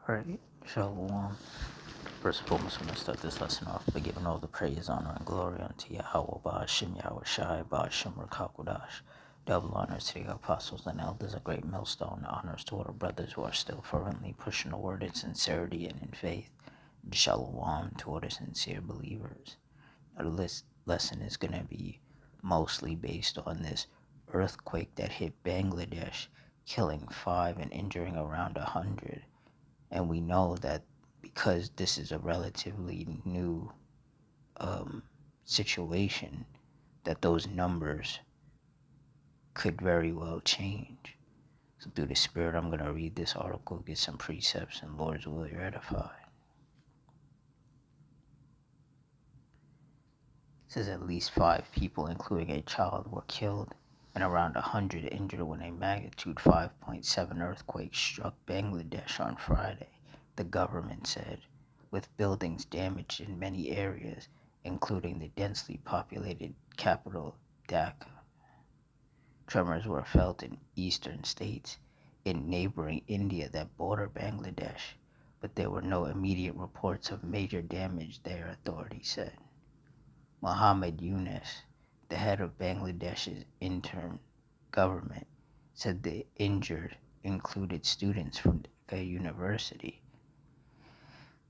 Alright, Shalom. First and foremost, I'm going to start this lesson off by giving all the praise, honor, and glory unto Yahweh, Ba'ashim Yahweh Shai, Ba'ashim Rakakwadash. Double honors to the apostles and elders, a great millstone. Honors to all the brothers who are still fervently pushing the word in sincerity and in faith. Shalom to all the sincere believers. Now, the lesson is going to be mostly based on this earthquake that hit Bangladesh, killing 5 and injuring around 100. And we know that because this is a relatively new situation, that those numbers could very well change. So through the Spirit, I'm going to read this article, get some precepts, and Lord's will, you're edified. It says at least 5 people, including a child, were killed and around 100 injured when a magnitude 5.7 earthquake struck Bangladesh on Friday, the government said, with buildings damaged in many areas, including the densely populated capital, Dhaka. Tremors were felt in eastern states in neighboring India that border Bangladesh, but there were no immediate reports of major damage there, authorities said. Mohammed Yunus, the head of Bangladesh's interim government, said the injured included students from Dhaka University,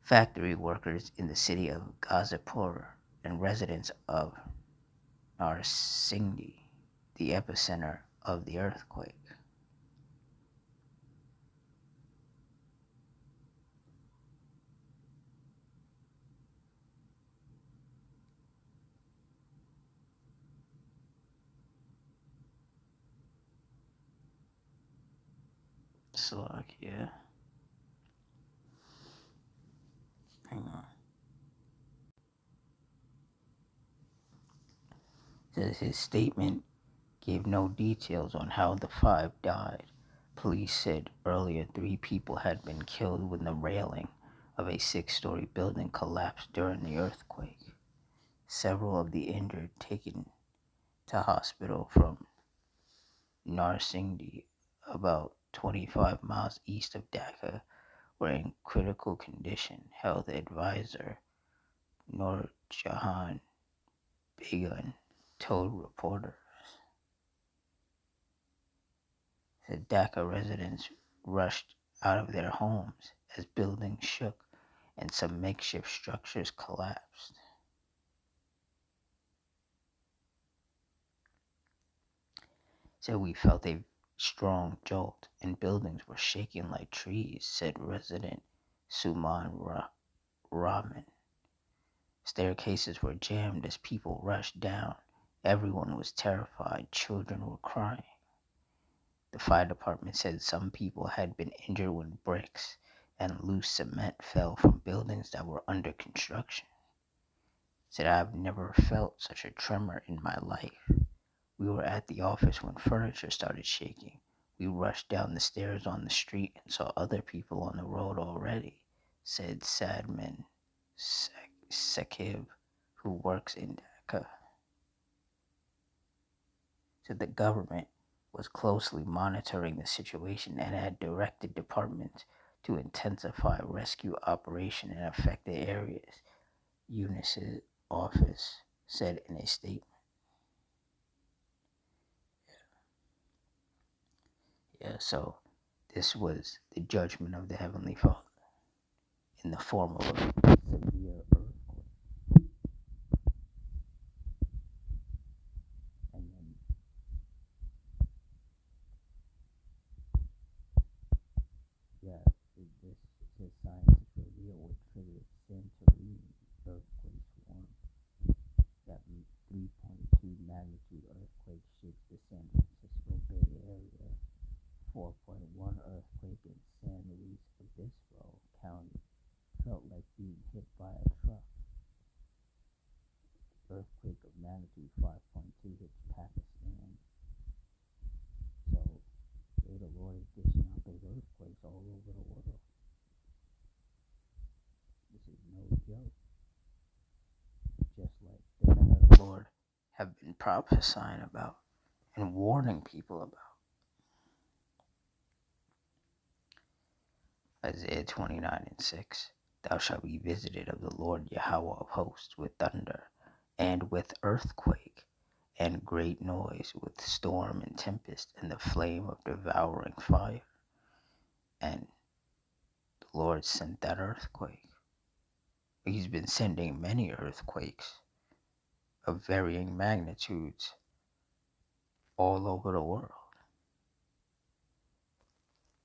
factory workers in the city of Gazipur, and residents of Narsingdi, the epicenter of the earthquake. Slovakia. Hang on. Says his statement gave no details on how the 5 died. Police said earlier 3 people had been killed when the railing of a 6-story building collapsed during the earthquake. Several of the injured taken to hospital from Narsingdi, about 25 miles east of Dhaka, were in critical condition, health advisor Nurjahan Begum told reporters. The Dhaka residents rushed out of their homes as buildings shook and some makeshift structures collapsed. Said we felt a strong jolt and buildings were shaking like trees, said resident Suman Rahman. Staircases were jammed as people rushed down. Everyone was terrified. Children were crying. The fire department said some people had been injured when bricks and loose cement fell from buildings that were under construction. Said, I've never felt such a tremor in my life. We were at the office when furniture started shaking. We rushed down the stairs on the street and saw other people on the road already, said Sadman Sakib, who works in Dhaka. Said the government was closely monitoring the situation and had directed departments to intensify rescue operation in affected areas, Yunus's office said in a statement. So this was the judgment of the Heavenly Father in the form of a severe earthquake. And then this says scientists reveal what triggered Santorini earthquake warning. That 3.2 magnitude earthquake shakes the San Francisco Bay Area. 4.1 earthquake in San Luis Obispo County felt like being hit by a truck. Earthquake of magnitude 5.2 hits Pakistan. So, the Lord is dishing out those earthquakes all over the world. This is no joke. Just like the men of the Lord have been prophesying about and warning people about. Isaiah 29:6. Thou shalt be visited of the Lord Yahweh of hosts with thunder, and with earthquake, and great noise, with storm and tempest, and the flame of devouring fire. And the Lord sent that earthquake. He's been sending many earthquakes of varying magnitudes all over the world.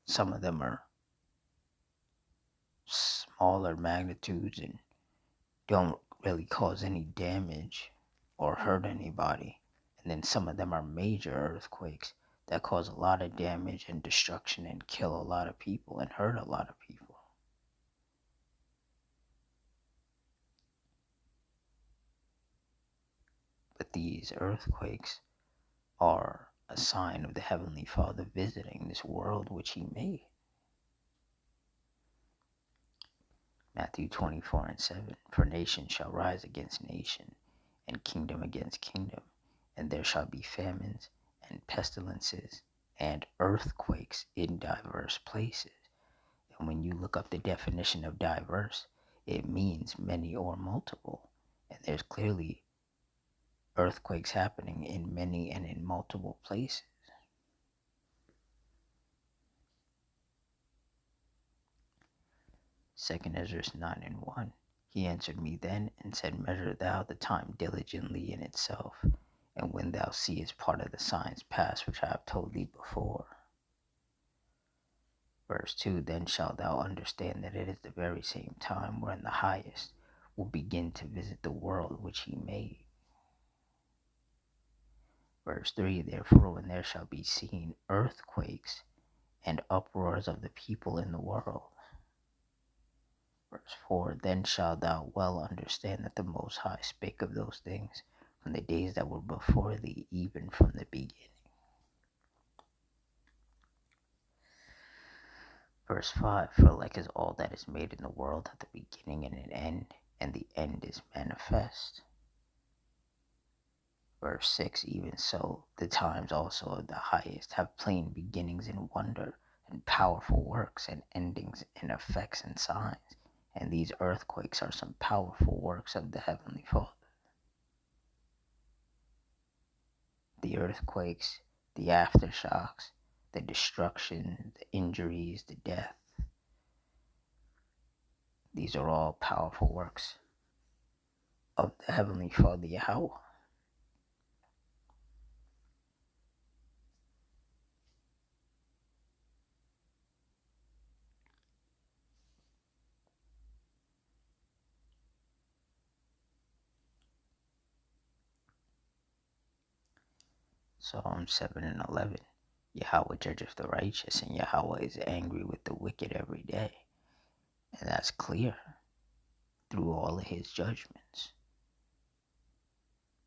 Some of them are smaller magnitudes and don't really cause any damage or hurt anybody. And then some of them are major earthquakes that cause a lot of damage and destruction and kill a lot of people and hurt a lot of people. But these earthquakes are a sign of the Heavenly Father visiting this world which He made. Matthew 24:7. For nation shall rise against nation, and kingdom against kingdom, and there shall be famines and pestilences and earthquakes in diverse places. And when you look up the definition of diverse, it means many or multiple. And there's clearly earthquakes happening in many and in multiple places. Second Ezra 9:1. He answered me then and said, Measure thou the time diligently in itself, and when thou seest part of the signs pass which I have told thee before. Verse 2. Then shalt thou understand that it is the very same time wherein the highest will begin to visit the world which He made. Verse 3. Therefore, when there shall be seen earthquakes and uproars of the people in the world. Verse 4. Then shalt thou well understand that the Most High spake of those things from the days that were before thee, even from the beginning. Verse 5. For like as all that is made in the world hath a beginning and an end, and the end is manifest. Verse 6. Even so, the times also of the highest have plain beginnings in wonder, and powerful works, and endings in effects and signs. And these earthquakes are some powerful works of the Heavenly Father. The earthquakes, the aftershocks, the destruction, the injuries, the death. These are all powerful works of the Heavenly Father Yahweh. Psalm 7:11. Yahweh judgeth the righteous, and Yahweh is angry with the wicked every day. And that's clear through all of His judgments.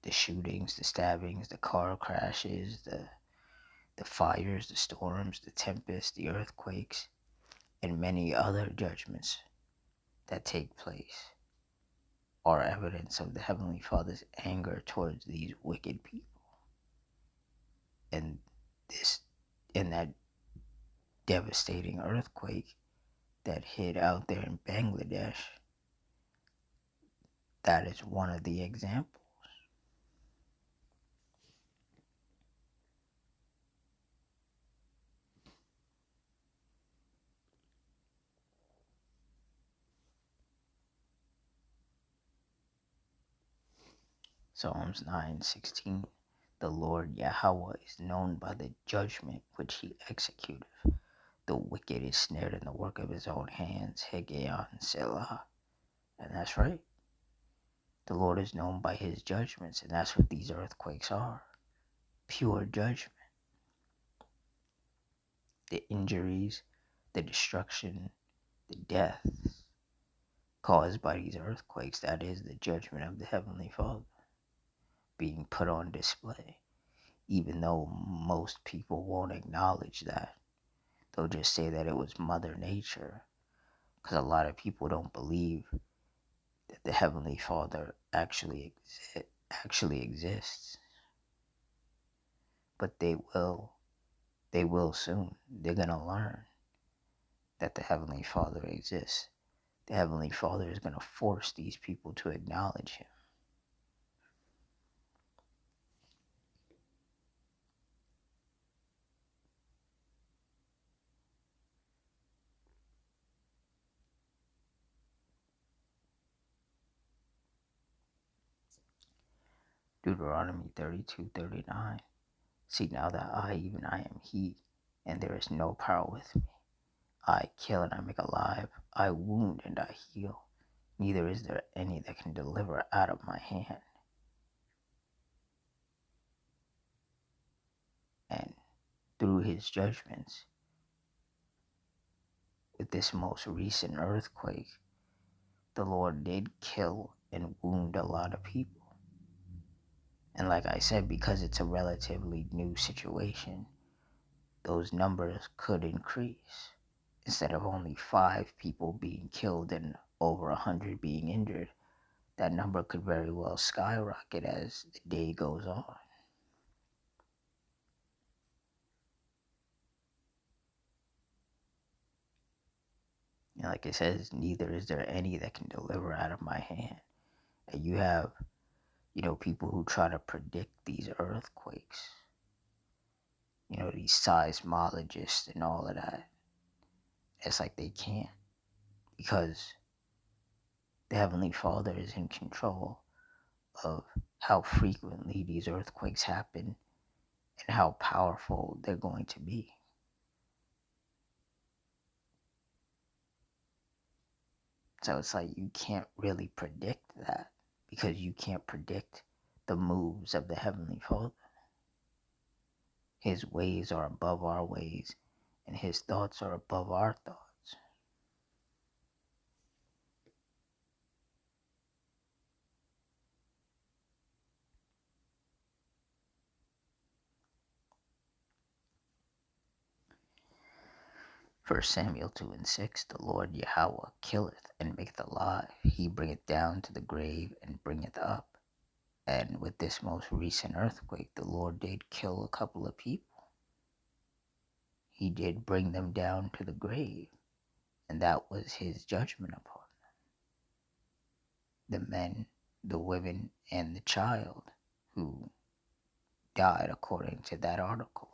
The shootings, the stabbings, the car crashes, the fires, the storms, the tempests, the earthquakes, and many other judgments that take place are evidence of the Heavenly Father's anger towards these wicked people. And this and that devastating earthquake that hit out there in Bangladesh, that is one of the examples. Psalms 9:16. The Lord Yahweh is known by the judgment which He executeth. The wicked is snared in the work of his own hands. Hegeon Selah. And that's right. The Lord is known by His judgments, and that's what these earthquakes are. Pure judgment. The injuries, the destruction, the death caused by these earthquakes, that is the judgment of the Heavenly Father being put on display. Even though most people won't acknowledge that. They'll just say that it was Mother Nature, because a lot of people don't believe that the Heavenly Father actually exists. But they will soon. They're going to learn that the Heavenly Father exists. The Heavenly Father is going to force these people to acknowledge Him. Deuteronomy 32:39. See now that even I am He, and there is no power with me. I kill and I make alive, I wound and I heal. Neither is there any that can deliver out of my hand. And through His judgments, with this most recent earthquake, the Lord did kill and wound a lot of people. And like I said, because it's a relatively new situation, those numbers could increase. Instead of only 5 people being killed and over 100 being injured, that number could very well skyrocket as the day goes on. And like it says, neither is there any that can deliver out of my hand. And you have, people who try to predict these earthquakes, these seismologists and all of that. It's like they can't, because the Heavenly Father is in control of how frequently these earthquakes happen and how powerful they're going to be. So it's like you can't really predict that, because you can't predict the moves of the Heavenly Father. His ways are above our ways, and His thoughts are above our thoughts. First Samuel 2:6. The Lord Yahweh killeth and maketh alive. He bringeth down to the grave and bringeth up. And with this most recent earthquake, the Lord did kill a couple of people. He did bring them down to the grave, and that was His judgment upon them. The men, the women, and the child who died according to that article.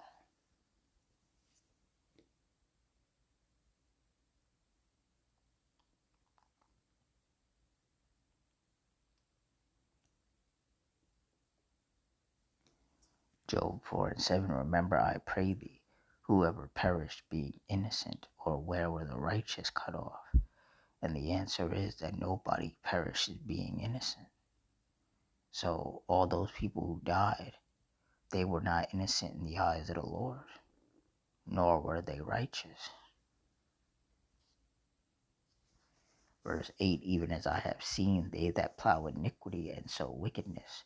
Job 4:7. Remember, I pray thee, whoever perished being innocent, or where were the righteous cut off? And the answer is that nobody perishes being innocent. So all those people who died, they were not innocent in the eyes of the Lord, nor were they righteous. Verse 8. Even as I have seen, they that plow iniquity and sow wickedness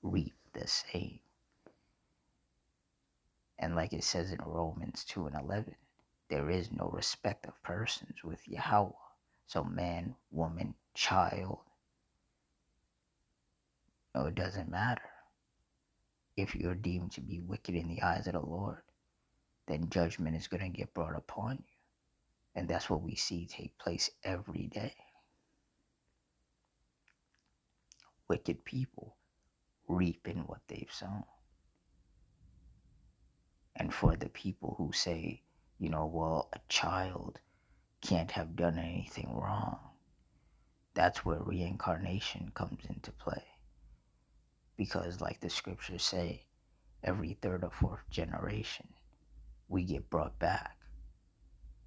reap the same. And like it says in Romans 2:11, there is no respect of persons with Yahweh. So man, woman, child, it doesn't matter. If you're deemed to be wicked in the eyes of the Lord, then judgment is going to get brought upon you. And that's what we see take place every day. Wicked people reaping what they've sown. And for the people who say, well, a child can't have done anything wrong, that's where reincarnation comes into play. Because, like the scriptures say, every third or fourth generation, we get brought back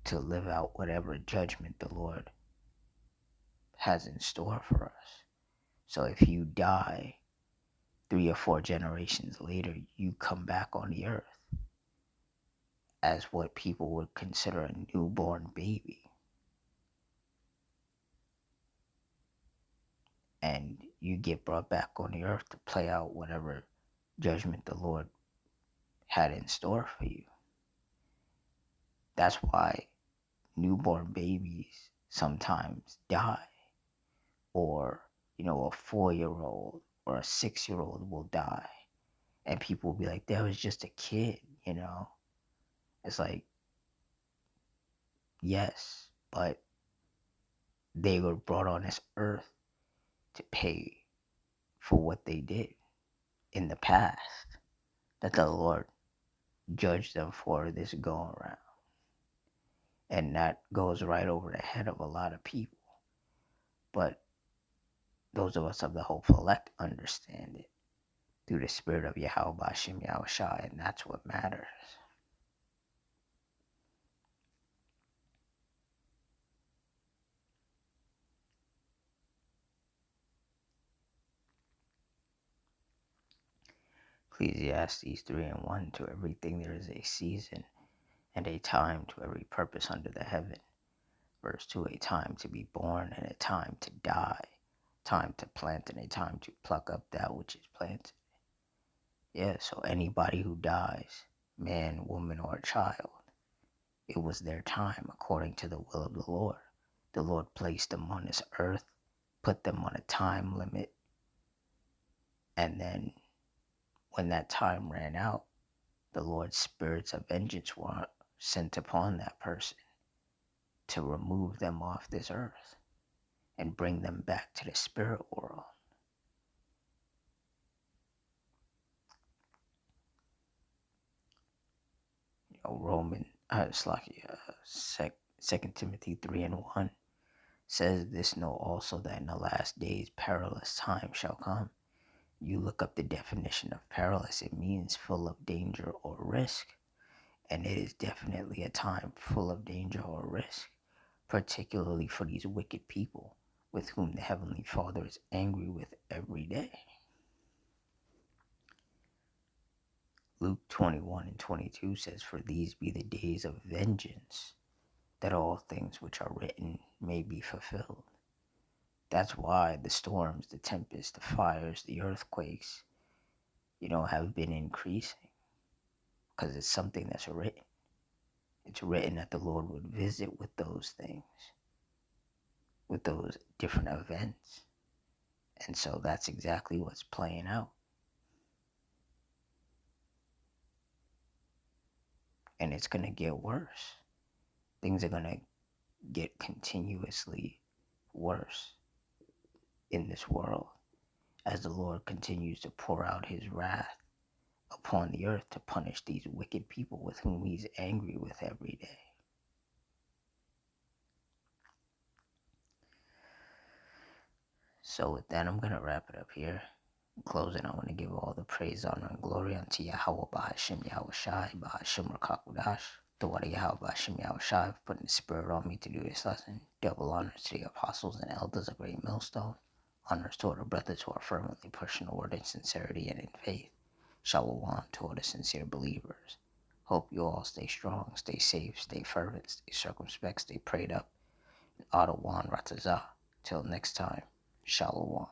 to live out whatever judgment the Lord has in store for us. So if you die 3 or 4 generations later, you come back on the earth as what people would consider a newborn baby. And you get brought back on the earth to play out whatever judgment the Lord had in store for you. That's why newborn babies sometimes die. Or, a 4-year-old or a 6-year-old will die. And people will be like, that was just a kid. It's like, Yes, but they were brought on this earth to pay for what they did in the past that the Lord judged them for this going around. And that goes right over the head of a lot of people. But those of us of the hopeful elect understand it through the spirit of Yahweh Bashem Yahushai, and that's what matters. Ecclesiastes 3:1, to everything there is a season and a time to every purpose under the heaven. Verse 2, a time to be born and a time to die, time to plant and a time to pluck up that which is planted. Yeah, so anybody who dies, man, woman, or child, it was their time according to the will of the Lord. The Lord placed them on this earth, put them on a time limit, and then when that time ran out, the Lord's spirits of vengeance were sent upon that person to remove them off this earth and bring them back to the spirit world. Roman, Second Timothy 3:1 says this, know also that in the last days perilous times shall come. You look up the definition of perilous, it means full of danger or risk. And it is definitely a time full of danger or risk, particularly for these wicked people with whom the Heavenly Father is angry with every day. Luke 21:22 says, for these be the days of vengeance, that all things which are written may be fulfilled. That's why the storms, the tempests, the fires, the earthquakes, have been increasing. Because it's something that's written. It's written that the Lord would visit with those things, with those different events. And so that's exactly what's playing out. And it's going to get worse. Things are going to get continuously worse in this world as the Lord continues to pour out his wrath upon the earth to punish these wicked people with whom he's angry with every day. So with that, I'm going to wrap it up here. In closing, I want to give all the praise, honor, and glory unto Yahweh Bahashim Yahushai, Bahashim Rakakudash, the Wada Yahweh Bahashim Yahushai, for putting the spirit on me to do this lesson. Double honors to the apostles and elders of Great Millstone. Honors to all the brothers who are firmly pushing the word in sincerity and in faith. Shalom to all the sincere believers. Hope you all stay strong, stay safe, stay fervent, stay circumspect, stay prayed up. And Adawan Ratazah. Till next time, Shalom.